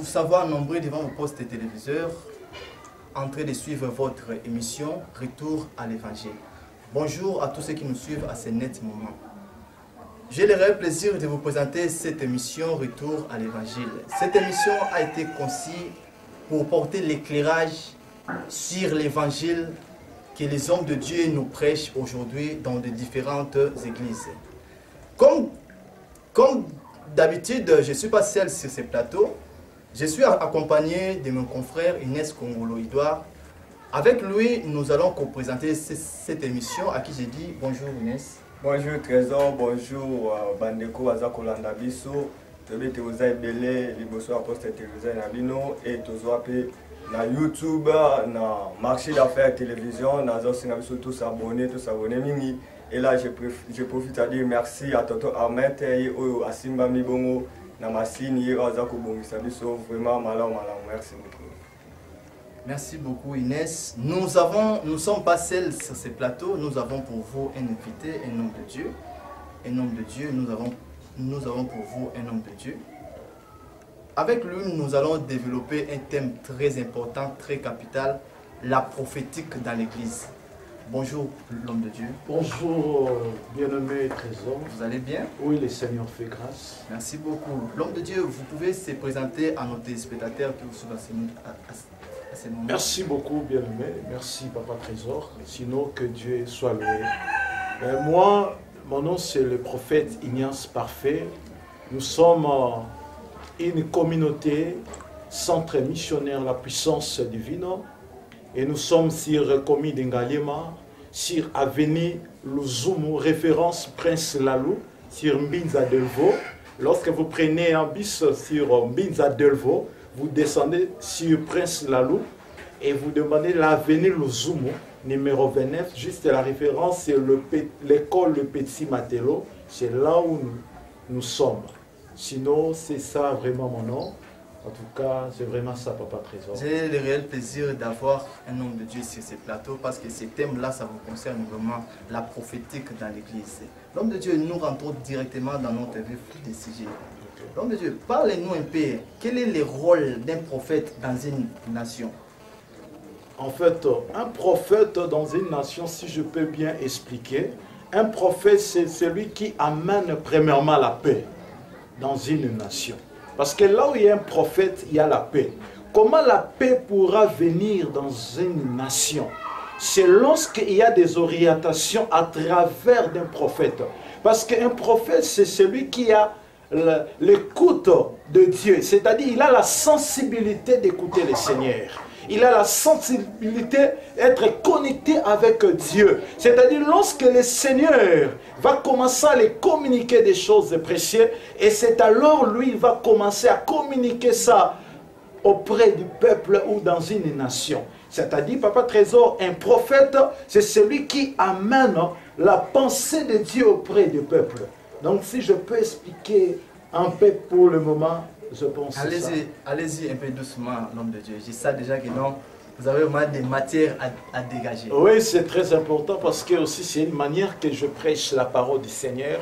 vous savoir nombreux devant vos postes de téléviseurs en train de suivre votre émission Retour à l'Évangile. Bonjour à tous ceux qui nous suivent à ce net moment. J'ai le réel plaisir de vous présenter cette émission Retour à l'Évangile. Cette émission a été conçue pour porter l'éclairage sur l'Évangile que les hommes de Dieu nous prêchent aujourd'hui dans de différentes églises. Comme d'habitude, je ne suis pas seul sur ce plateau. Je suis accompagné de mon confrère Inès Kongolo-Edouard. Avec lui, nous allons présenter cette émission à qui j'ai dit bonjour Inès. Bonjour Trésor, bonjour Bandeko Azakolanda Biso. Tobete vous avez belé, liboso aposte télévisé na bino et tozoa pe na YouTube, na marché d'affaires télévision, na zosinga biso tous abonnés mingi. Et là je profite à dire merci à Toto Ahmed et au Asimba Mibongo na masini Azako Bongisa biso vraiment malam. Merci beaucoup. Merci beaucoup Inès. Nous ne sommes pas seuls sur ce plateau, nous avons pour vous un invité, un homme de Dieu. Un homme de Dieu, nous avons pour vous un homme de Dieu. Avec lui, nous allons développer un thème très important, très capital, la prophétique dans l'Église. Bonjour l'homme de Dieu. Bonjour bien-aimé Trésor. Vous allez bien? Oui, le Seigneur fait grâce. Merci beaucoup. L'homme de Dieu, vous pouvez se présenter à nos téléspectateurs qui vous suivent à ce moment. Merci beaucoup bien-aimé. Merci Papa Trésor. Sinon que Dieu soit loué. Moi, mon nom c'est le prophète Ignace Parfait. Nous sommes une communauté, centre missionnaire La Puissance Divine. Et nous sommes sur Komi d'Engalema, sur Avenue Luzumu, référence Prince Lalou, sur Mbinza Delvaux. Lorsque vous prenez un bus sur Mbinza Delvaux, vous descendez sur Prince Lalou et vous demandez l'avenue Luzumu, numéro 29, juste la référence, c'est l'école Le Petit Matelot, c'est là où nous sommes. Sinon, c'est ça vraiment mon nom. En tout cas, c'est vraiment ça, Papa Trésor. J'ai le réel plaisir d'avoir un homme de Dieu sur ce plateau parce que ces thèmes-là, ça vous concerne vraiment la prophétique dans l'Église. L'homme de Dieu, nous rentrons directement dans notre vif des sujets. L'homme de Dieu, parlez-nous un peu, quel est le rôle d'un prophète dans une nation? En fait, un prophète dans une nation, si je peux bien expliquer, un prophète, c'est celui qui amène premièrement la paix dans une nation. Parce que là où il y a un prophète, il y a la paix. Comment la paix pourra venir dans une nation? C'est lorsqu'il y a des orientations à travers d'un prophète. Parce qu'un prophète, c'est celui qui a l'écoute de Dieu. C'est-à-dire, il a la sensibilité d'écouter le Seigneur. Il a la sensibilité d'être connecté avec Dieu. C'est-à-dire, lorsque le Seigneur va commencer à les communiquer des choses précieuses, et c'est alors lui, il va commencer à communiquer ça auprès du peuple ou dans une nation. C'est-à-dire, Papa Trésor, un prophète, c'est celui qui amène la pensée de Dieu auprès du peuple. Donc, si je peux expliquer un peu pour le moment, je pense que allez-y un peu doucement, l'homme de Dieu. Je sais déjà que non, vous avez vraiment des matières à dégager. Oui, c'est très important parce que aussi c'est une manière que je prêche la parole du Seigneur.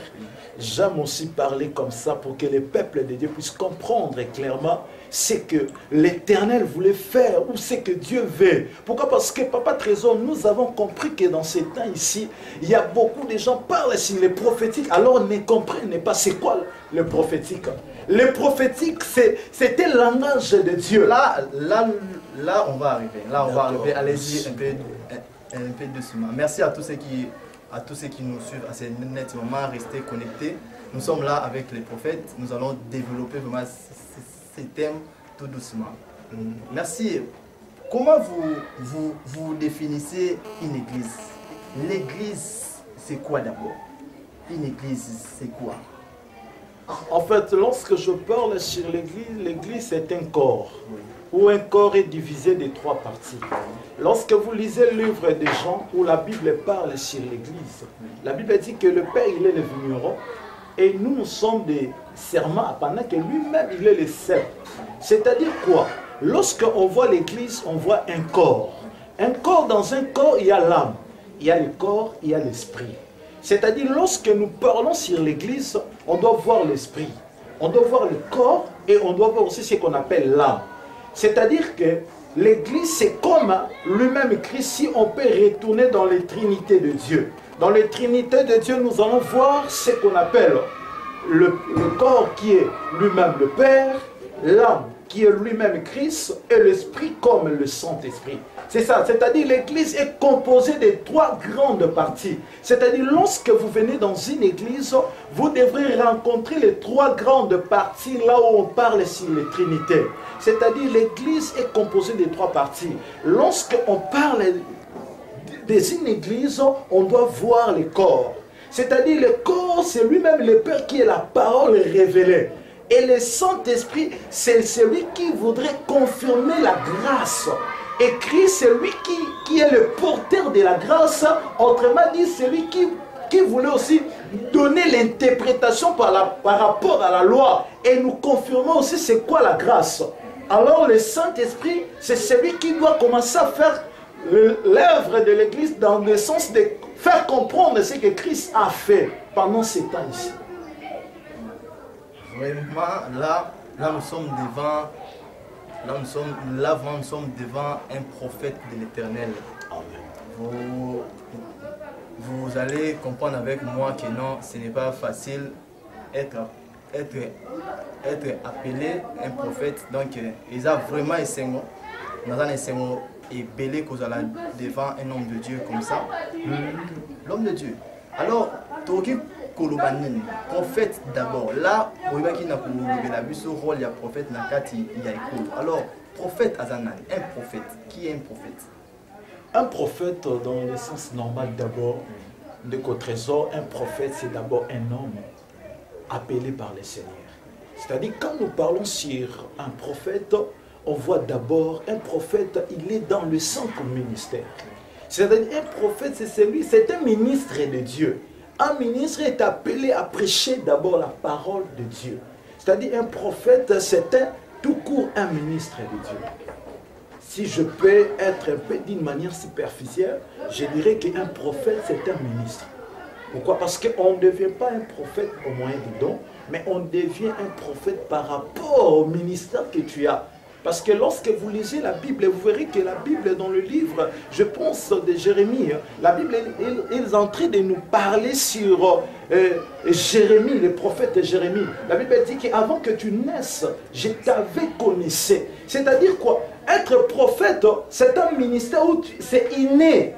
J'aime aussi parler comme ça pour que les peuples de Dieu puissent comprendre clairement ce que l'Éternel voulait faire ou ce que Dieu veut. Pourquoi? Parce que, Papa Trésor, nous avons compris que dans ces temps ici, il y a beaucoup de gens qui parlent sur les prophétiques, alors on ne comprennent pas c'est quoi le prophétique. Le prophétique, c'était le langage de Dieu. Là, on va arriver. Allez-y un peu doucement. Merci à tous ceux qui nous suivent à ce net moment. Restez connectés. Nous sommes là avec les prophètes. Nous allons développer vraiment ces thèmes tout doucement. Merci. Comment vous définissez une église? L'église, c'est quoi d'abord? Une église, c'est quoi? En fait, lorsque je parle sur l'église c'est un corps. Oui. Où un corps est divisé de 3 parties. Lorsque vous lisez le livre des Jean, où la Bible parle sur l'église, la Bible dit que le Père, il est le vigneron, et nous sommes des serments, pendant que lui-même, il est le cep. C'est-à-dire quoi? Lorsqu'on voit l'église, on voit un corps. Un corps, dans un corps, il y a l'âme. Il y a le corps, il y a l'esprit. C'est-à-dire, lorsque nous parlons sur l'église, on doit voir l'esprit. on doit voir le corps et on doit voir aussi ce qu'on appelle l'âme. C'est-à-dire que l'Église, c'est comme lui-même Christ, si on peut retourner dans les trinités de Dieu. Dans les trinités de Dieu, nous allons voir ce qu'on appelle le corps qui est lui-même le Père, l'âme qui est lui-même Christ et l'Esprit comme le Saint-Esprit. C'est ça, c'est-à-dire l'Église est composée de 3 grandes parties. C'est-à-dire lorsque vous venez dans une église, vous devrez rencontrer les 3 grandes parties là où on parle sur les trinités. C'est-à-dire l'église est composée de 3 parties. Lorsqu'on parle d'une église, on doit voir le corps. C'est-à-dire le corps, c'est lui-même le Père qui est la parole révélée. Et le Saint-Esprit, c'est celui qui voudrait confirmer la grâce. Et Christ, c'est lui qui est le porteur de la grâce. Autrement dit, c'est lui qui voulait aussi donner l'interprétation par rapport à la loi. Et nous confirmons aussi c'est quoi la grâce. Alors le Saint-Esprit, c'est celui qui doit commencer à faire l'œuvre de l'Église dans le sens de faire comprendre ce que Christ a fait pendant ces temps ici. Vraiment, là nous sommes devant, nous sommes devant un prophète de l'Éternel. Vous allez comprendre avec moi que non, ce n'est pas facile être appelé un prophète. Donc, ils ont vraiment essayé, et belé qu'on a devant un homme de Dieu comme ça. L'homme de Dieu. Alors, Toki Kolobanine, prophète d'abord. Là, on va dire que ce rôle, il y a prophète, il y a école. Alors, prophète Azanan, un prophète. Qui est un prophète? Un prophète, dans le sens normal d'abord, de qu'au trésor, un prophète, c'est d'abord un homme appelé par le Seigneur. C'est-à-dire, quand nous parlons sur un prophète, on voit d'abord un prophète, il est dans le centre ministère. C'est-à-dire, un prophète, c'est un ministre de Dieu. Un ministre est appelé à prêcher d'abord la parole de Dieu. C'est-à-dire, un prophète, c'est tout court un ministre de Dieu. Si je peux être un peu d'une manière superficielle, je dirais qu'un prophète, c'est un ministre. Pourquoi? Parce qu'on ne devient pas un prophète au moyen des dons, mais on devient un prophète par rapport au ministère que tu as. Parce que lorsque vous lisez la Bible, vous verrez que la Bible, dans le livre, je pense de Jérémie, la Bible, ils sont en train de nous parler sur Jérémie, le prophète Jérémie. La Bible dit qu'avant que tu naisses, je t'avais connaissé. C'est-à-dire quoi? Être prophète, c'est un ministère où c'est inné.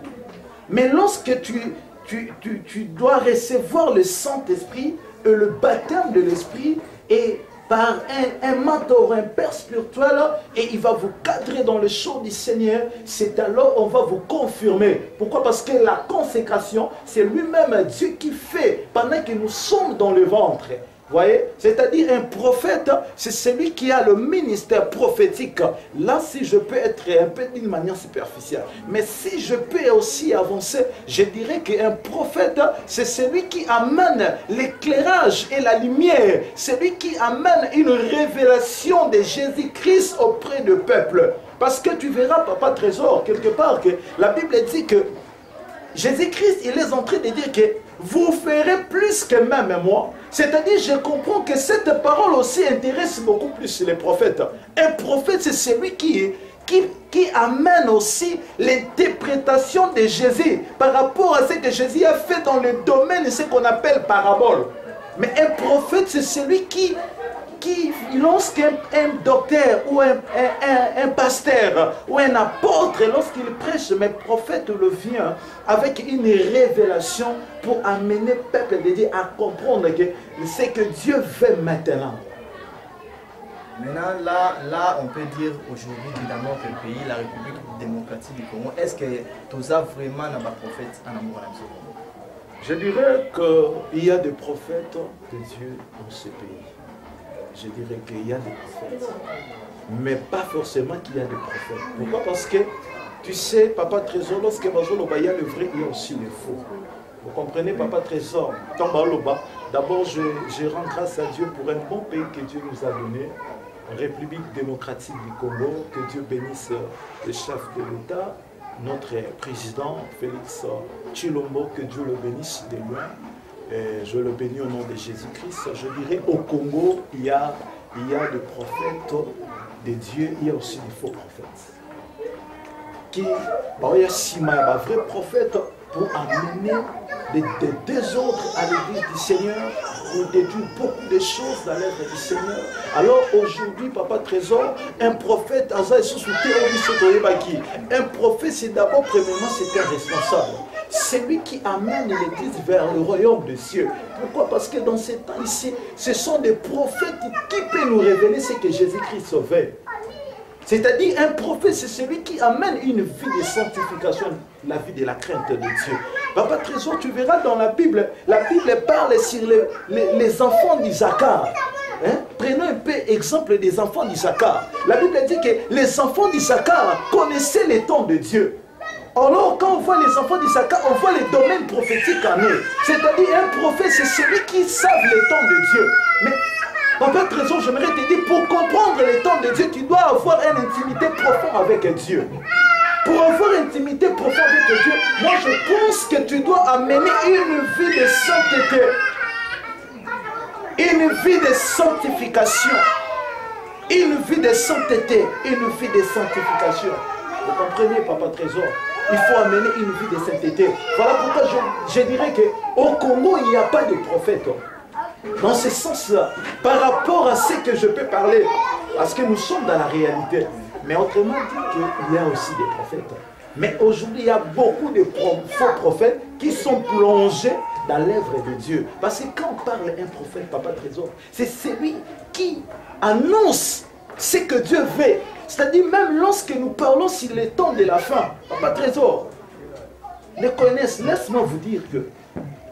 Mais lorsque tu dois recevoir le Saint-Esprit et le baptême de l'Esprit et par un mentor, un père spirituel, et il va vous cadrer dans le champ du Seigneur, c'est alors on va vous confirmer. Pourquoi? Parce que la consécration, c'est lui-même Dieu qui fait pendant que nous sommes dans le ventre. Voyez? C'est-à-dire un prophète, c'est celui qui a le ministère prophétique. Là, si je peux être un peu d'une manière superficielle. Mais si je peux aussi avancer, je dirais qu'un prophète, c'est celui qui amène l'éclairage et la lumière. Celui qui amène une révélation de Jésus-Christ auprès du peuple. Parce que tu verras, Papa Trésor, quelque part, que la Bible dit que Jésus-Christ, il est en train de dire que vous ferez plus que même moi. C'est-à-dire, je comprends que cette parole aussi intéresse beaucoup plus les prophètes. Un prophète, c'est celui qui amène aussi l'interprétation de Jésus par rapport à ce que Jésus a fait dans le domaine de ce qu'on appelle parabole. Mais un prophète, c'est celui qui lorsqu'un docteur ou un pasteur ou un apôtre, lorsqu'il prêche, mais prophète le vient avec une révélation pour amener le peuple de Dieu à comprendre que ce que Dieu veut maintenant. Maintenant, là, on peut dire aujourd'hui que dans notre pays, la République démocratique du Congo, est-ce que tout a vraiment un prophète en amour? Je dirais qu'il y a des prophètes de Dieu dans ce pays. Je dirais qu'il y a des prophètes, mais pas forcément qu'il y a des prophètes. Pourquoi? Parce que, tu sais, Papa Trésor, lorsque Bazoloba, il y a le vrai, il y a aussi le faux. Vous comprenez, Papa Trésor? D'abord, je rends grâce à Dieu pour un bon pays que Dieu nous a donné, République démocratique du Congo, que Dieu bénisse le chef de l'État, notre président Félix Tshilombo, que Dieu le bénisse de loin. Et je le bénis au nom de Jésus-Christ. Je dirais au Congo, il y a des prophètes de Dieu, il y a aussi des faux prophètes. Il y a un vrai prophète pour amener des désordres à l'église du Seigneur, pour détruire beaucoup de choses dans l'œuvre du Seigneur. Alors aujourd'hui, Papa Trésor, un prophète, un prophète, c'est d'abord, premièrement, c'est un responsable. C'est lui qui amène l'église vers le royaume des cieux. Pourquoi? Parce que dans ces temps ici, ce sont des prophètes qui peuvent nous révéler ce que Jésus-Christ sauvait. C'est-à-dire, un prophète, c'est celui qui amène une vie de sanctification, la vie de la crainte de Dieu. Papa Trésor, tu verras dans la Bible parle sur les enfants d'Isaacar. Hein? Prenons un peu exemple des enfants d'Isaacar. La Bible dit que les enfants d'Isaacar connaissaient les temps de Dieu. Alors, quand on voit les enfants d'Isaacar, on voit les domaines prophétiques en eux. C'est-à-dire, un prophète, c'est celui qui savent les temps de Dieu. Mais Papa Trésor, j'aimerais te dire, pour comprendre les temps de Dieu, tu dois avoir une intimité profonde avec Dieu. Pour avoir une intimité profonde avec Dieu, moi je pense que tu dois amener une vie de sainteté. Une vie de sanctification. Une vie de sainteté. Une vie de sanctification. Vous comprenez, Papa Trésor? Il faut amener une vie de sainteté. Voilà pourquoi je dirais qu'au Congo, il n'y a pas de prophète. Dans ce sens-là, par rapport à ce que je peux parler, parce que nous sommes dans la réalité. Mais autrement dit qu'il y a aussi des prophètes. Mais aujourd'hui, il y a beaucoup de faux prophètes qui sont plongés dans l'œuvre de Dieu. Parce que quand on parle d'un prophète, Papa Trésor, c'est celui qui annonce ce que Dieu veut. C'est-à-dire même lorsque nous parlons sur les temps de la fin, Papa Trésor, les connaissent, laisse-moi vous dire que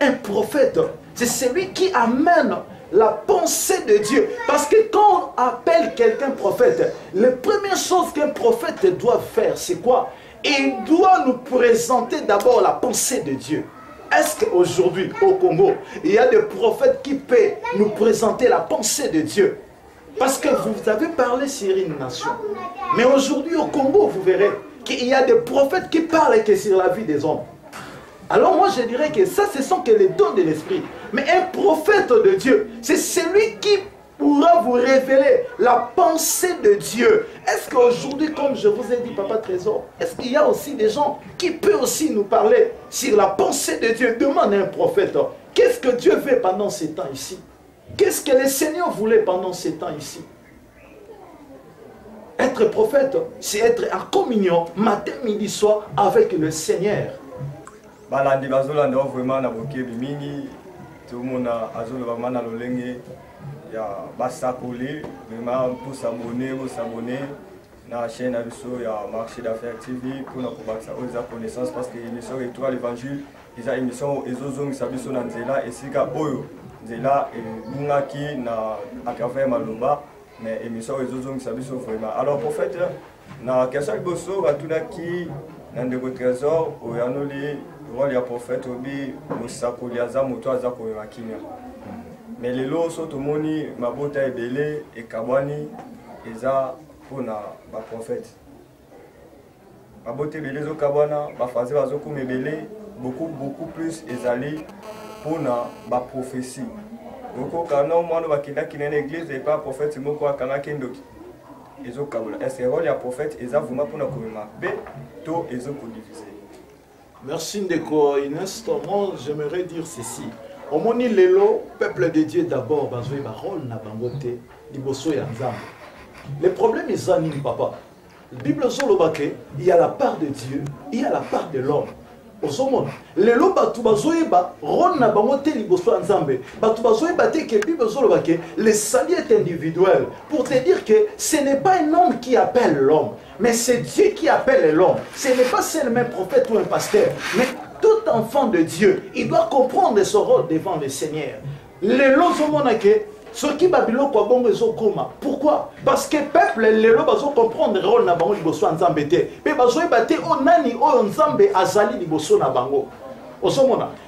un prophète, c'est celui qui amène la pensée de Dieu. Parce que quand on appelle quelqu'un prophète, la première chose qu'un prophète doit faire, c'est quoi? Il doit nous présenter d'abord la pensée de Dieu. Est-ce qu'aujourd'hui, au Congo, il y a des prophètes qui peuvent nous présenter la pensée de Dieu? Parce que vous avez parlé sur une nation. Mais aujourd'hui, au Congo, vous verrez qu'il y a des prophètes qui parlent que sur la vie des hommes. Alors moi je dirais que ça ce sont que les dons de l'esprit. Mais un prophète de Dieu, c'est celui qui pourra vous révéler la pensée de Dieu. Est-ce qu'aujourd'hui, comme je vous ai dit, Papa Trésor, est-ce qu'il y a aussi des gens qui peuvent aussi nous parler sur la pensée de Dieu? Demande à un prophète, qu'est-ce que Dieu veut pendant ces temps ici? Qu'est-ce que le Seigneur voulait pendant ces temps ici? Être prophète, c'est être en communion matin, midi, soir avec le Seigneur. Balandi bazolanda vraiment na bokebi mingi tout le monde azoloba mana lolenge ya basakoli vraiment pour s'abonner na chaîne abiso ya Marché d'Affaires TV pour na kobakisa oza connaissance parce que émission Étoile l'évangile ils a émission ezozongisa biso na nzela esika oyo nzela ebungaki na à travers maloba mais émission ezozongisa biso vraiment. Alors prophète na question liboso batunaki na ndeko Trésor oyanoli rôle ya prophète obi musakoli aza moto aza koyeba kimia. Mais lelo so tomoni mabota ebele ekabwani eza pona ba prophète. Mabota ebele zo kabwana ba faze bazo kuma ebele beaucoup plus ezali pona ba prophétie. Oko kana mwana bakina kina na église et pas prophète moko akana kendoki. Ezo kabula. Est-ce que rôle ya prophète eza vraiment pona koyeba be to ezo kodiviser. Merci Ndeko Inès. Moi, j'aimerais dire ceci. Au moni lelo, peuple de Dieu d'abord, bazoé barol na bangote, liboso ya nzambe. Le problème est ça, papa. La Bible zolobake, il y a la part de Dieu, il y a la part de l'homme. Osomona, lelo batu bazoé ba rol na bangote liboso ya nzambe. Batu bazoé bate que Bible zolobake, le salut est individuel. Pour te dire que ce n'est pas un homme qui appelle l'homme. Mais c'est Dieu qui appelle l'homme. Ce n'est pas seulement un prophète ou un pasteur. Mais tout enfant de Dieu, il doit comprendre son rôle devant le Seigneur. Les lozomonake, ce qui babilo kwa bongo ezokoma. Pourquoi? Parce que peuple les lo bazo comprendre rôle na bango liboso nzambe te. Mais bazo ebate o nani o nzambe azali liboso na bango.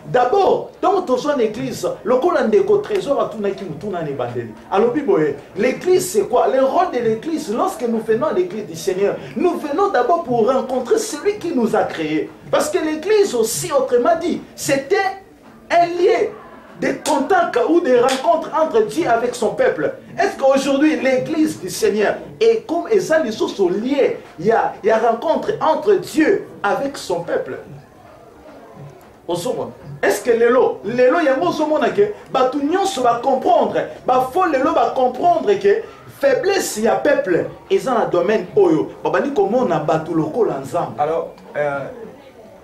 D'abord, dans ton église, le Ndeko Trésor a tout qui nous alors, l'église, c'est quoi? Le rôle de l'église, lorsque nous venons à l'église du Seigneur, nous venons d'abord pour rencontrer celui qui nous a créés. Parce que l'église aussi, autrement dit, c'était un lieu des contacts ou des rencontres entre Dieu avec son peuple. Est-ce qu'aujourd'hui, l'église du Seigneur est comme ça, les choses sont liées? Il y a rencontre entre Dieu avec son peuple. Est-ce que l'élo, il y a un mot que tout le monde va comprendre, faut l'élo va comprendre que faiblesse il y a peuple et dans le domaine oyo babani comment on a battu le col ensemble. Alors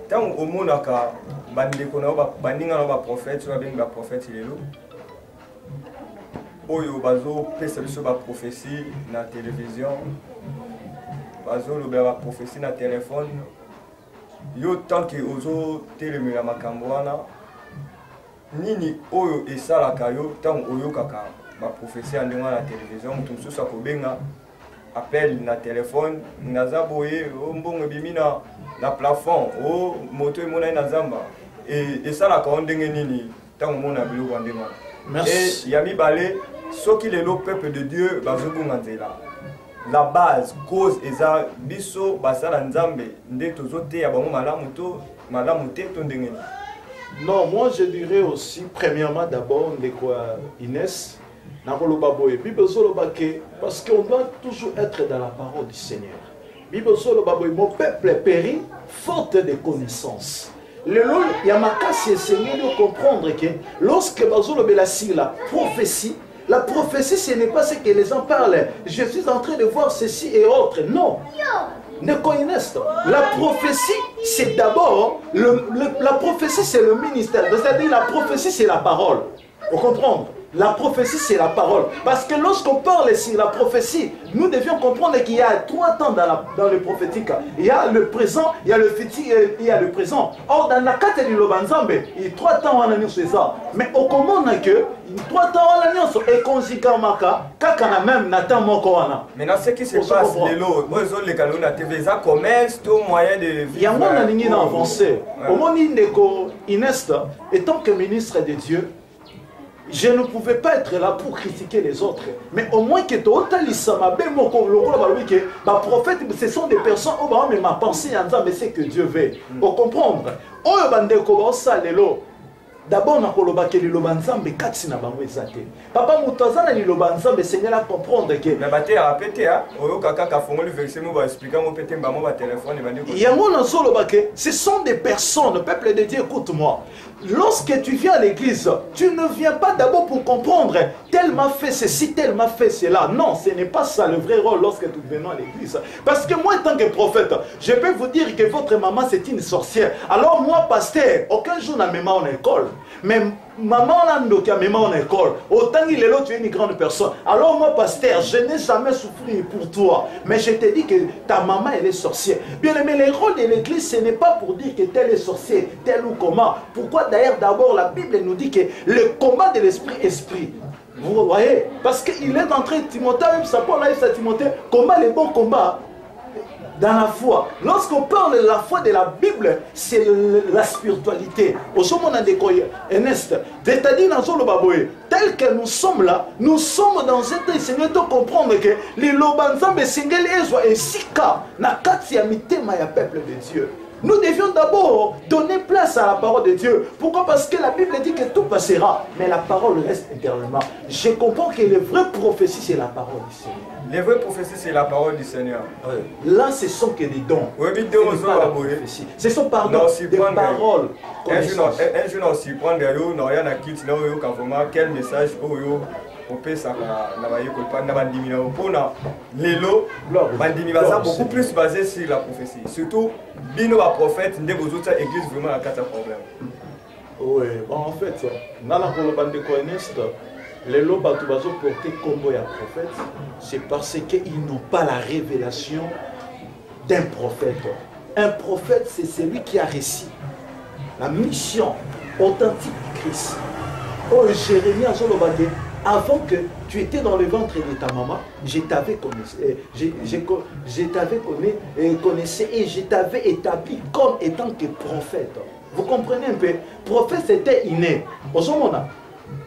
tant au monde aka bandeko na baninga na ba prophète soit bien ba prophète l'élo oyo bazo pesa biso ba prophétie na télévision bazo lo ba prophétie na téléphone. Yo tant que ozo telemela makambo wana nini oyo esalaka yo tant oyo kaka ba prophétie ndenge na télévision mutu mususu akobenga appel na téléphone naza boye o mbongo bimina na plafond o moto emona na zamba et esalaka ndenge nini tant mona biloko ndenge wana. Merci. Et ya mibale soki lelo peuple de Dieu bazobunga nzela la base, cause, eza biso basala nzambe nde tozote ya bango malamu te to ndenge. Non, moi je dirais aussi premièrement d'abord de quoi Inès nakoloba boye Bible soloba ke parce qu'on doit toujours être dans la parole du Seigneur. Bible soloba boye mon peuple périt faute de connaissances. Le lot ya makasi Seigneur de comprendre que lorsque bazolobela sur la prophétie, ce n'est pas ce que les gens parlent. Je suis en train de voir ceci et autre. Non. Ne connaissent pas. La prophétie, c'est d'abord... La prophétie, c'est le ministère. C'est-à-dire la prophétie, c'est la parole. Vous comprenez? La prophétie, c'est la parole. Parce que lorsqu'on parle sur la prophétie, nous devions comprendre qu'il y a 3 temps dans le prophétique. Il y a le présent, il y a le futur et il y a le présent. Or, dans la carte du Lobanzambe, il y a 3 temps en alliance, c'est ça. Mais au commun, on a que 3 temps en alliance et conséquent, kakana même Nathan Mokoana. Maintenant, ce qui se passe, les lots, les canaux, la TV, ça commerce, tout moyen de. Il y a un ligne avancé. Au moment où Inès, étant que ministre de Dieu, je ne pouvais pas être là pour critiquer les autres. Mais au moins que tu prophète, ce sont des personnes mais ma pensée en disant, mais c'est que Dieu veut. Pour comprendre. D'abord, on a dit que les Lobanzambe katsi na bango ezate. Papa Moutazana ni Lobanzambe Seigneur a comprendre que. Mais baté a pété hein. Oyo kaka ka fongo le verset mo va expliquer mo pété mbamo ba téléphone bandi ko. Yango na solo baké, ce sont des personnes, peuple de Dieu, écoute-moi. Lorsque tu viens à l'église, tu ne viens pas d'abord pour comprendre tel m'a fait ceci, tel m'a fait cela. Non, ce n'est pas ça le vrai rôle lorsque nous venons à l'église. Parce que moi, en tant que prophète, je peux vous dire que votre maman c'est une sorcière. Alors moi, pasteur, aucun jour n'a même en école. Mais maman n'a même en école. Autant qu'il est là, tu es une grande personne. Alors moi, pasteur, je n'ai jamais souffert pour toi. Mais je te dis que ta maman, elle est sorcière. Bien aimé, le rôle de l'église, ce n'est pas pour dire que tel est sorcier, tel ou comment. Pourquoi d'ailleurs, d'abord, la Bible nous dit que le combat de l'esprit, vous voyez, parce qu'il est en train de Timothée, même ça Paul a dit à Timothée, combat les bons combats dans la foi. Lorsqu'on parle de la foi de la Bible, c'est la spiritualité. Au moment où on a Ernest, c'est-à-dire dans le Baboé, tel que nous sommes là, nous sommes dans cet Seigneur de comprendre que les Lobanzambe Singel Ezwa et Sika, na kati ya mitema ya peuple de Dieu. Nous devions d'abord donner place à la parole de Dieu. Pourquoi? Parce que la Bible dit que tout passera, mais la parole reste éternellement. Je comprends que les vraies prophéties, c'est la parole du Seigneur. Les vraies prophéties, c'est la parole du Seigneur. Là, ce sont que des dons. Oui, ce sont pardon, des paroles. Un jour, on s'y prend des roues, on a quitté, quel message, on peut ça beaucoup plus basé sur la prophétie. Surtout, Bino a prophète, ne vous autres église vraiment à 4 problèmes. Oui, bon, en fait, dans la les lots batubazo portés comme un prophète, c'est parce qu'ils n'ont pas la révélation d'un prophète. Un prophète, c'est celui qui a réussi la mission authentique du Christ. Oh, Jérémie a Zolobadé. Avant que tu étais dans le ventre de ta maman, je t'avais connaissé et je t'avais établi comme étant que prophète. Vous comprenez un peu? Prophète, c'était inné. Au moment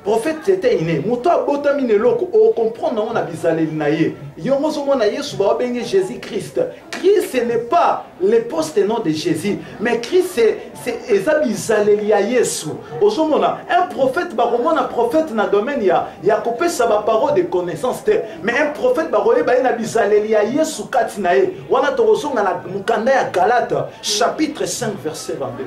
prophète c'était inné. Muto abotami neloko o comprendre on a bizaleli na ye. Yongo zo mona Yesu ba bengi Jésus-Christ. Christ ce n'est pas le poste nom de Jésus, mais Christ c'est eza bizaleli ya Yesu. Ozo mona un prophète ba komona prophète na domaine ya kopesa ba parole de connaissance te, mais un prophète ba roye ba na bizaleli ya Yesu kati na ye. Wana to kozonga na mukanda ya Galate chapitre 5 verset 22.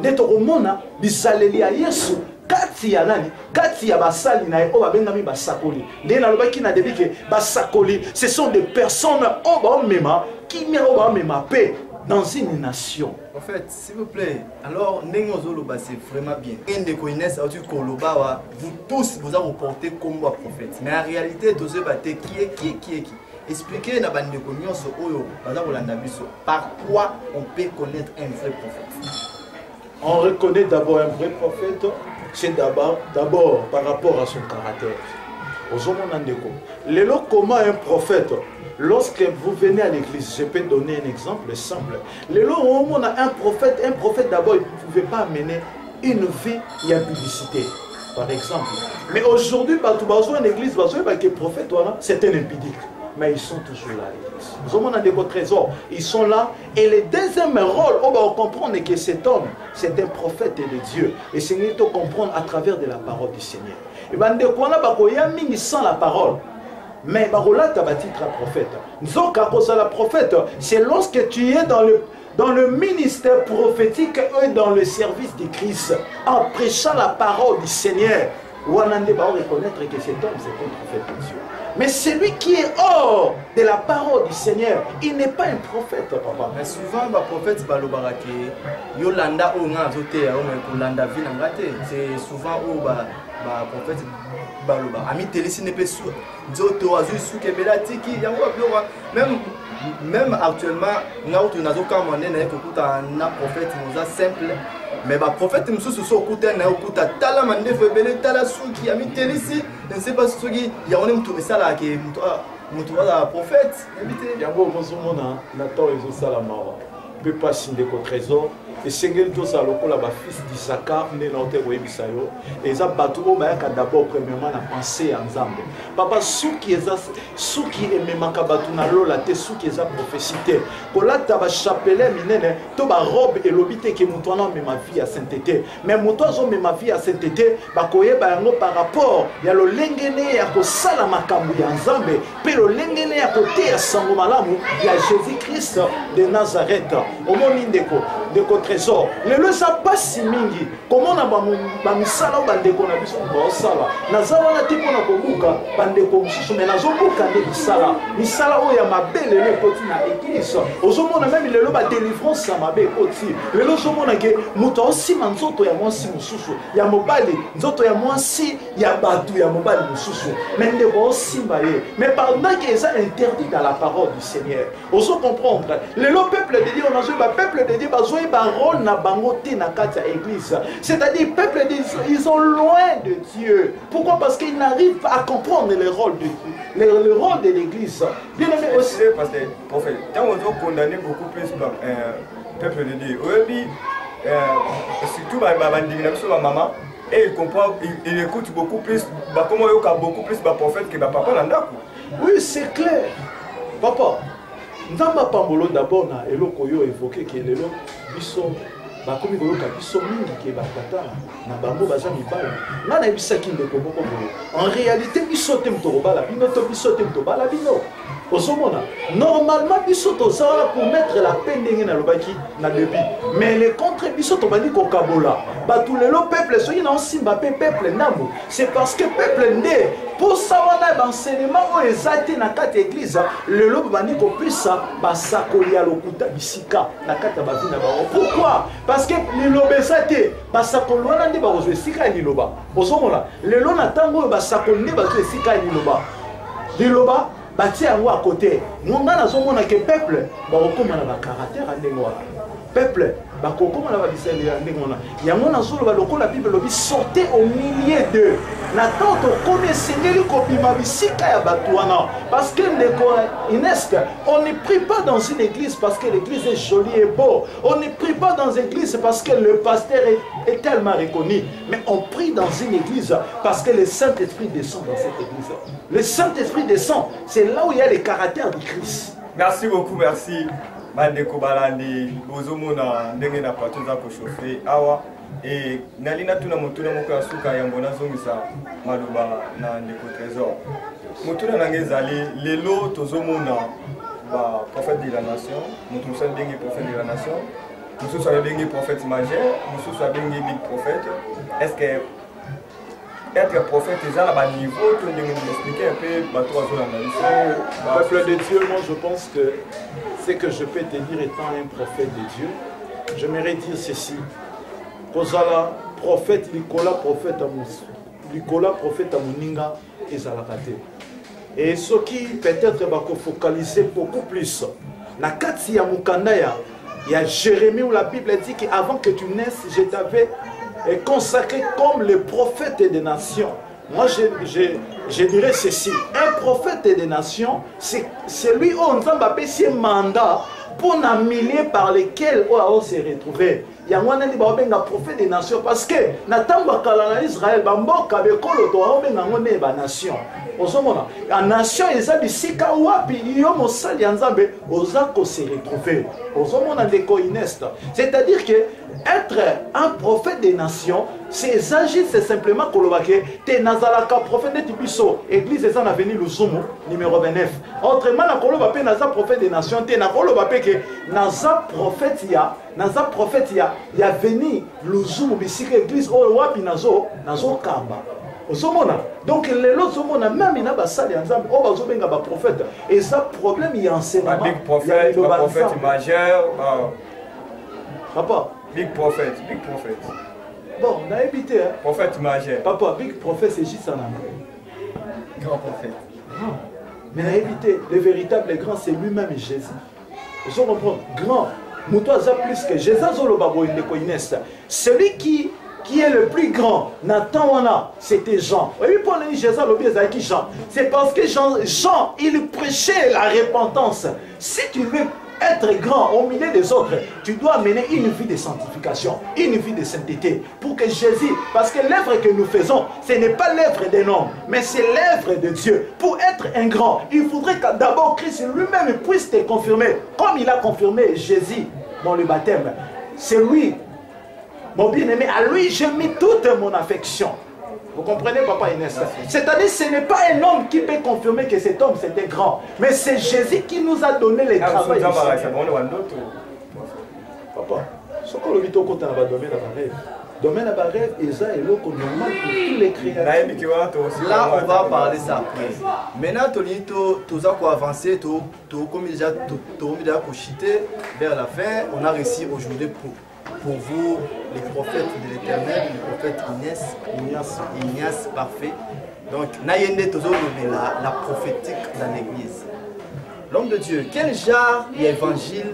Neto komona bizaleli ya Yesu kati ya nani kati ya basali na o babengami basakoli nde na lobaki na début que basakoli ce sont des personnes o ba mema qui mero ba mema paix dans une nation. En fait, s'il vous plaît, alors Nengozo Loba c'est vraiment bien. Vous tous vous avez porté comme prophète, mais en réalité tous ces bâtés qui expliquez na bande nyonso oyo baza kolanda biso par quoi on peut connaître un vrai prophète. On reconnaît d'abord un vrai prophète, c'est d'abord par rapport à son caractère. Comment un prophète, lorsque vous venez à l'église, je peux donner un exemple simple. Un prophète d'abord, il ne pouvait pas mener une vie et publicité, par exemple. Mais aujourd'hui, dans l'église, le prophète, c'est un impudique. Mais ils sont toujours là à l'église. Nous avons des trésors. Ils sont là. Et le deuxième rôle, on va comprendre que cet homme, c'est un prophète de Dieu. Et c'est nous comprendre à travers de la parole du Seigneur. Et bien, il y a sans la parole. Mais là, tu as titre à prophète. Nous avons la prophète. C'est lorsque tu es dans le ministère prophétique et dans le service de Christ, en prêchant la parole du Seigneur, on va reconnaître que cet homme, c'est un prophète de Dieu. Mais celui qui est hors de la parole du Seigneur, il n'est pas un prophète, papa. Mais souvent, le prophète Balobarake, Yolanda Onga Zote, Yolanda Vinangate, c'est souvent où le prophète Baloba. Ami Télési n'est pas sûr. Zoto Azu Soukebela Tiki, même actuellement, nous avons un prophète simple. Mais le prophète Moussou se sont écoutés, il a tala mande febele tala souki ami telisi, je ne sais pas ce qui y a on aime ça là qui mutua la prophète. Yango mozomona na temps ezo sala mawa. Peut pas signer ko trésor et sengel to sa lokola ba fils d'Isaac né na hotel oyebisa yo. Et ça bato o ba ka d'abord premièrement na penser en Nzambe. Papa souki ememaka bato na lola te souki eza prophétie. Ko la ta ba chapelet minene to ba robe elobite ke muto na mema vie à sainteté. Mais muto zo mema vie à sainteté ba koyeba yango par rapport ya lo lengene ya ko sala makambu ya Nzambe pe lo lengene ya kote ya sango malamu ya Jésus-Christ de Nazareth. Au monde ndeko trésor le losa pas si mingi comment na ba misala bandeko na biso ba sala na zawana tipo na kobuka bandeko mususu mais na zobuka nde misala oya mabele le poti na église ozomona même le ba délivrance ya mabe oti le lozomona ke muto osima nzoto ya mwasi mususu ya mobali nzoto ya mwasi ya batu ya mobali mususu mais ndeko osimba ye mais pendant que ça interdit dans la parole du Seigneur ozo comprendre le peuple de Dieu on a joué ba peuple de Dieu ba joué ba rôle na bango te na kati ya église, c'est-à-dire peuple de Dieu ils sont loin de Dieu. Pourquoi? Parce qu'ils n'arrivent pas à comprendre le rôle de Dieu, le rôle de l'église. Bien aimé aussi parce que prophète quand on doit condamner beaucoup plus peuple de Dieu surtout ma maman et il comprend il écoute beaucoup plus comment il y a beaucoup plus prophète que papa nanda. Oui, c'est clair. Papa Nzamba Pambolo d'abord na eloko yo évoqué que lelo biso ba komi ko yoka biso mingi ke ba tata na bango baza mibala na na bisaki ndeko boko boyo en réalité biso te mto bala bino to biso te mto bala bino osomona normalement biso to za pour mettre la peine ndenge na lobaki na début mais le contre biso to bandi ko kabola ba tout lelo peuple soki na simba peuple ndambo c'est parce que peuple ndé pour savoir l'enseignement où ezati na kati église le lobo bandi ko pisa basakoli ya lokuta bisika na kati ba vina ba. Pourquoi? Parce que le lobo ezati basakoli wana ndi ba ko sika ni loba osomona lelo na tango basakoli ndi ba ko sika ni loba liloba bati yango à côté. Nous avons que peuple va recommander le caractère à Nengoa. peuple bakokoma na babiseli ya ndenge wana yango nazoloba lokola Bible lobi sortez au milieu d'eux na tant tokomi esengeli kobima bisika ya bato wana parce que ndeko Inès on ne prie pas dans une église parce que l'église est jolie et beau, on ne prie pas dans une église parce que le pasteur est tellement reconnu, mais on prie dans une église parce que le Saint-Esprit descend dans cette église. Le Saint-Esprit descend, c'est là où il y a le caractère du Christ. Merci beaucoup, merci. Bandeko balandi bozomona ndenge na plateau za ko chauffer awa et nalina tuna mutuna moko ya suka yango nazongisa maloba na ndeko trésor mutuna nangezali lelo tozomona ba prophète de la nation mutu sa ndenge prophète de la nation mutu sa ndenge prophète majeur mutu sa ndenge big prophète est-ce que être prophète déjà à bas niveau, tout le monde expliquer un peu bateau à peuple de Dieu, moi je pense que ce que je peux te dire étant un prophète de Dieu, j'aimerais dire ceci. Kozala prophète, Nicolas prophète à Moninga et Zalakate. Et ce qui peut-être va focaliser beaucoup plus. Na kati ya Mukandaya, il y a Jérémie où la Bible dit qu'avant que tu naisses, je t'avais est consacré comme le prophète des nations. Moi, je dirais ceci. Un prophète des nations, c'est celui où on a un mandat pour les milliers par lesquels on s'est retrouvé. Il y a un prophète des nations parce que dans Israël, nation. La nation est à Sika Wapi, c'est-à-dire que être un prophète des nations, c'est simplement que tu nazalaka prophète de Tibiso, église est en avenue Luzumu, numéro 29. Autrement, tu es prophète des nations, tu es prophète, il y a venu Luzumu, église, Wapi, Nazo Kamba. Donc les autres même il y a des prophètes et ça problème il y a un enseignement. Big prophète, prophète majeur. Papa. Big prophète. Bon, on a évité. Hein? Prophète majeur. Papa, big prophète c'est juste un anglais. Grand prophète. Non. Mais on a évité. Le véritable grand c'est lui-même Jésus. Vous comprenez? Grand. Moutoisa plus que Jésus celui qui est le plus grand, Nathan, c'était Jean. Et puis pour les Jean, c'est parce que Jean, il prêchait la repentance. Si tu veux être grand au milieu des autres, tu dois mener une vie de sanctification, une vie de sainteté. Pour que Jésus, parce que l'œuvre que nous faisons, ce n'est pas l'œuvre d'un homme, mais c'est l'œuvre de Dieu. Pour être un grand, il faudrait que d'abord Christ lui-même puisse te confirmer, comme il a confirmé Jésus dans le baptême. C'est lui. Mon bien-aimé, à lui, j'ai mis toute mon affection. Vous comprenez, papa Inès? C'est-à-dire, ce n'est pas un homme qui peut confirmer que cet homme c'était grand, mais c'est Jésus qui nous a donné les travail. Papa, ce que l'on côté dans le domaine de rêve. Domaine de rêve, et ça est là qu'on normal pour tous les créateurs. Là, on va parler ça après. Maintenant, tu as avancé, tu as déjà chité vers la fin. On a réussi aujourd'hui pour vous, les prophètes de l'Éternel, le prophète Ignace, parfait. Donc, Nayende Tozo la prophétique dans l'Église. L'homme de Dieu, quel genre d'évangile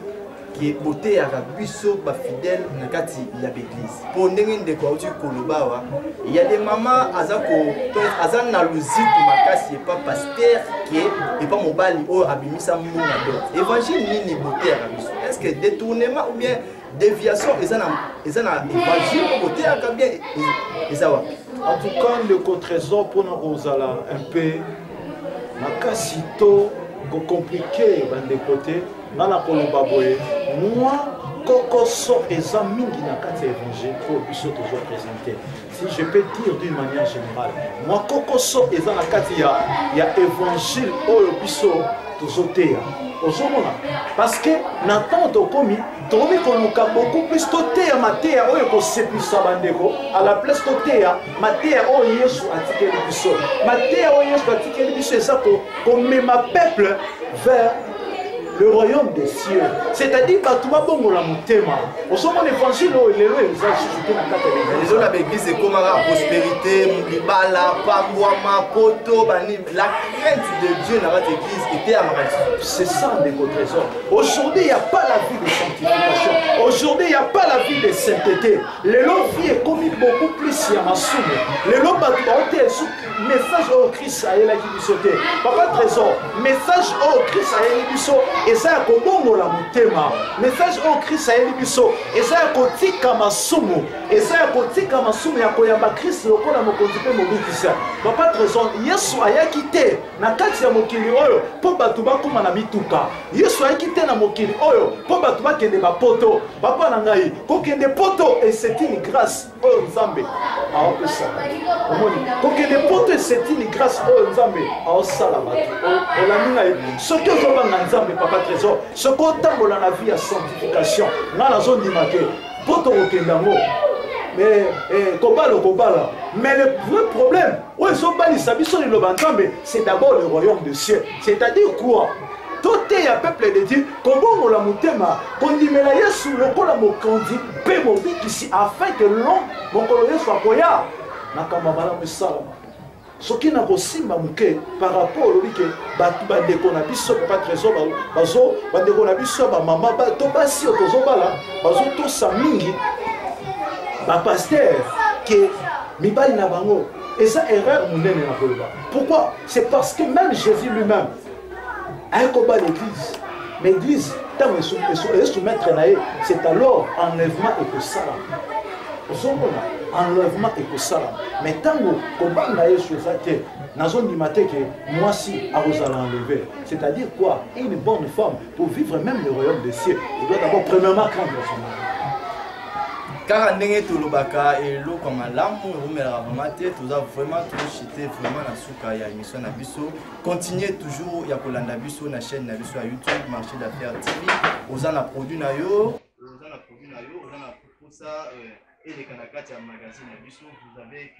qui est beauté à Rabusso, fidèle, Nakati, il y a l'église. Pour n'engue de quoi tu kolobawa, il y a des mamans azan na luzit makasi pas pasteur qui est pas mobile ou abimisa mouna d'autres. Évangile ni beauté à Rabusso. Est-ce que détournement ou bien déviation ils en a évangile beauté à bien Ezawa. En tout cas, le contre-trésor pour nous Rosala un peu makasito compliqué dans des côtés. Moi, Kokoso et Zamingi na kati évangile pour biso toujours présenter. Si je peux dire d'une manière générale, moi Kokoso et na kati ya évangile au biso toujours terre. Parce que Nathan Tokomi, Tokomi konuka beaucoup plus toté matéa oyo ko sepisa bandeko à la place toté matéa oyo Yesu atikeli biso. Matéa oyo Yesu atikeli biso ça ko mema peuple vers le royaume des cieux. C'est-à-dire que tu vas bon la mutema. Au sommet l'évangile les gens de l'église c'est comme la prospérité, Mubala, Pamouama, Poto, la crainte de Dieu dans votre église était à Marrakech. C'est ça des trésors. Aujourd'hui, il n'y a pas la vie de sanctification. Aujourd'hui, il n'y a pas la vie de sainteté. Les longues vie est commis beaucoup plus à ma soume. Les longues message au Christ a été sauté. Papa Trésor, message au Christ a été sauté. Et ça a été la mutema. Message au Christ a été sauté. Et ça a été ma soume. Et ça a été ma soume. Il y a un Christ qui a été Papa Trésor, Yesu a quitté. Na kati ya mokili oyo po bato bakoma na bituka. Yesu a quitté na mokili oyo po bato bakende ba poto. Papa na ngai, kokende poto et c'est une grâce. Oh Nzambe, a opesa. Omoni, kokende poto et c'est une grâce. Oh Nzambe, a osala bato. Olamina ce que ozobanga Nzambe Papa Trésor, ce qu'on tambola na vie à sanctification. Na la zone dimake, poto kokenda ngo. Mais mais le vrai problème, c'est d'abord le royaume de ciel. C'est-à-dire quoi? Tout est un peuple de Dieu, comment on l'a mutema, qu'on dit mais là Yesu le kola mo kandi, pe mo biki ici afin que l'homme mon colonel soit koya. Nakamabala musalama. Ce qui n'a pas muke par rapport au que batu bandeko na biso Papa Trésor bazo bandeko na biso ba mama ba to basi otozo bala bazo to samingi. Ma pasteur qui mibali na bango et ça erreur munene na koloba. Pourquoi? C'est parce que même Jésus lui-même a un combat l'église. Mais l'église tant est soumettre naé, c'est alors enlèvement et que ça. Enlèvement et que ça. Mais tant que combat naé sur ça na zone du matin que moi si à vous allez enlever. C'est-à-dire quoi? Une bonne femme pour vivre même le royaume des cieux, il doit d'abord premièrement craindre son mari. Car ndenge tolobaka eloko malamu eromelaka mama te toza vraiment tochite vraiment na suka ya émission na biso. Continuez toujours ya kolanda biso na chaîne na biso ya YouTube Marché d'Affaires TV. Oza na produit na yo, oza na posa et les kanakati ya magazine na biso. Vous avez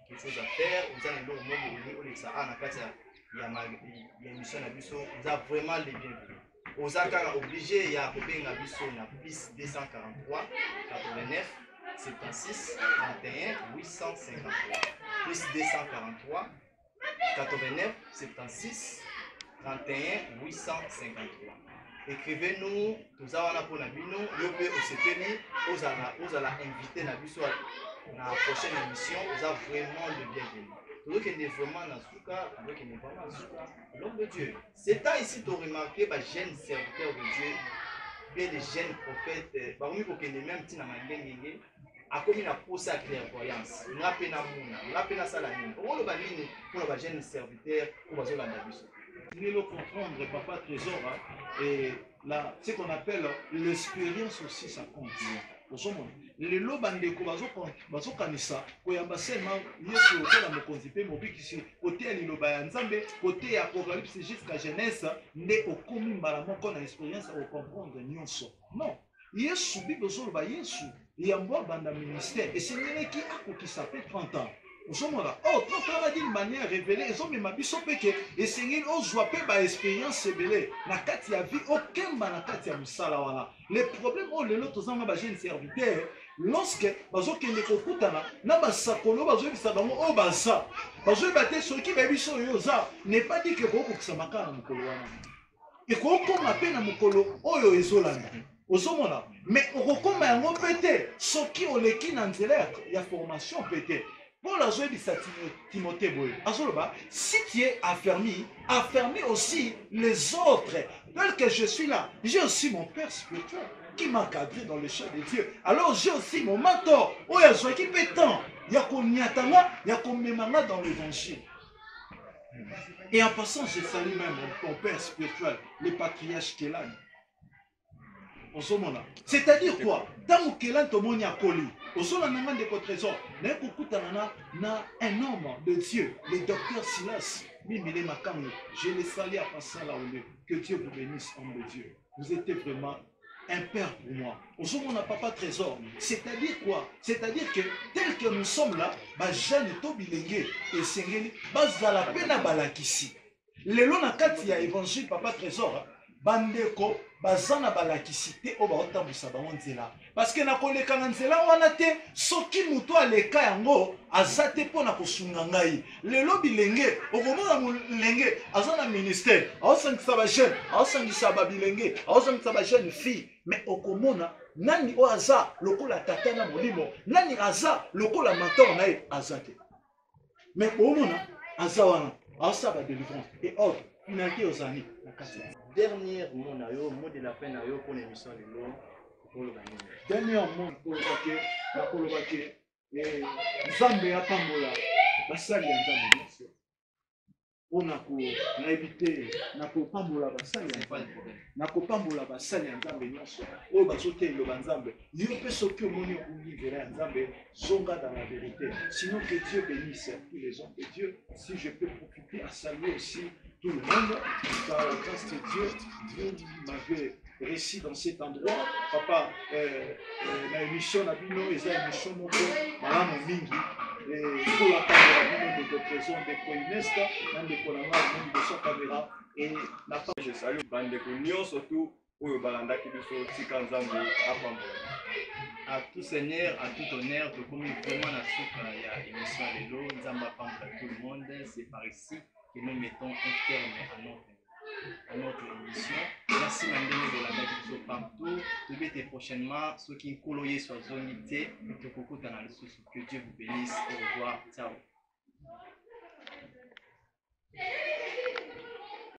quelque chose à faire, vous avez le moment où les ça na kati ya émission na biso. Vous avez vraiment les bienvenus. Aux accords obligés, il y a un biso na plus 243 89 76 31 853 plus 243 89 76 31 853. Écrivez-nous, nous avons pour la bino, yopé au CPN, vous allez inviter la biso dans la prochaine émission, vous avez vraiment le bienvenu. Donc, il est vraiment dans ce cas, donc il est vraiment dans ce cas, l'homme de Dieu. C'est temps ici de remarquer les jeunes serviteurs de Dieu, et les jeunes prophètes, parmi les mêmes qui n'ont a commis la pousse à clairvoyance. Nous appelons ça la mine. Comment le baline pour les jeunes serviteurs ou les jeunes Il faut comprendre, Papa Trésor, et là, ce qu'on appelle l'expérience aussi, ça compte. Les lobandeko bazo kanisa koyamba seulement Yesu okola mokonzi pe mobikisi côté ya liloba ya Nzambe côté ya Apocalypse jusqu'à Genèse nde okomi mbala moko na expérience au comprendre nyonso. Non, Yesu Bible zoloba Yesu yambo banda ministère et c'est qui akokisa pe 30 ans. Ozomona oh 30 ans d'une manière révélée ezomema biso peke esengeli ozwa pe ba expérience ebele na kati ya vie okemba na kati ya musala wana. Le problème o lelo tozanga ba jeune serviteur lorsque bazokende kokutana na basakolo bazobisa bango o baza bazoyeba soki babiso yo za n'est pas dit que kokokisa makala na mokolo wana e kokoma pe na mokolo oyo ezolanda ozomona mais okokoma yango pete soki oleki na nzela ya formation pete. Pour la joie de Timothée Boy, si tu es affermi, affermis aussi les autres. Tel que je suis là, j'ai aussi mon Père spirituel qui m'a cadré dans le champ de Dieu. Alors j'ai aussi mon mentor. Oh, il y a qui peut tant. Il y a qu'on y attendra, il y a qu'on m'émana dans l'évangile. Et en passant, je salue même ton Père spirituel, le patriarche Kélan. C'est-à-dire quoi? Dans Kélan, tout le monde a collé. Au sol, on a des trésors. Mais na un homme de Dieu, le docteur Silas, je les salue à passer là où que Dieu vous bénisse, homme de Dieu. Vous êtes vraiment un père pour moi. Au sol, on n'a pas trésor. C'est-à-dire quoi? C'est-à-dire que tel que nous sommes là, Jeanne Tobilengue et Sengeli, Bazala Pena Balakisi. Le long na kati ya évangile, papa trésor, bandeko, bazana balakisi te o baotambusa bango nzela parce que na koleka na nzela wana te soki mutu aleka yango aza te mpo na kosunga ngai lelo bilenge okomona molenge aza na ministère aosangisa bajeune aosangisa babilenge aosangisa bajeune fille mais okomona nani o aza lokola tata na molimo nani aza lokola mentor na ye aza te mais omona aza wana asaba délivrance et ordre finalité ozani na kati Dernier mot na yo, mot de la fin na yo pour l'émission de l'eau pour le gagner. dernier mot nakoloba ke nzambe apambola basali ya nzambe nyonso mpona nayebi te nakopambola basali ya nzambe nakopambola basali ya nzambe nyonso oyo bazote eloba nzambe yo mpe soki omoni okungi nzela ya nzambe zonga dans la vérité sinon que Dieu bénisse tous les hommes de Dieu si je peux profiter à saluer aussi tout le monde par la grâce de Dieu m'avait réussi dans cet endroit papa na émission na bino eza émission moko malamu mingi pour la caméra de présent de Coinesta dans le Konanga de son caméra et la Je salue bandeko nyo surtout oyo balandaki biso tika nzambe apambola. À tout seigneur, à tout honneur, tout comme vraiment la soupe, il y a émission à l'élo, Nzamba Pampa tout le monde, c'est par ici que nous mettons un terme à notre émission. Merci Mandela de la Bible partout. Tout bête prochainement, ceux qui coloyent sur zone unité, que Dieu vous bénisse. Au revoir. Ciao.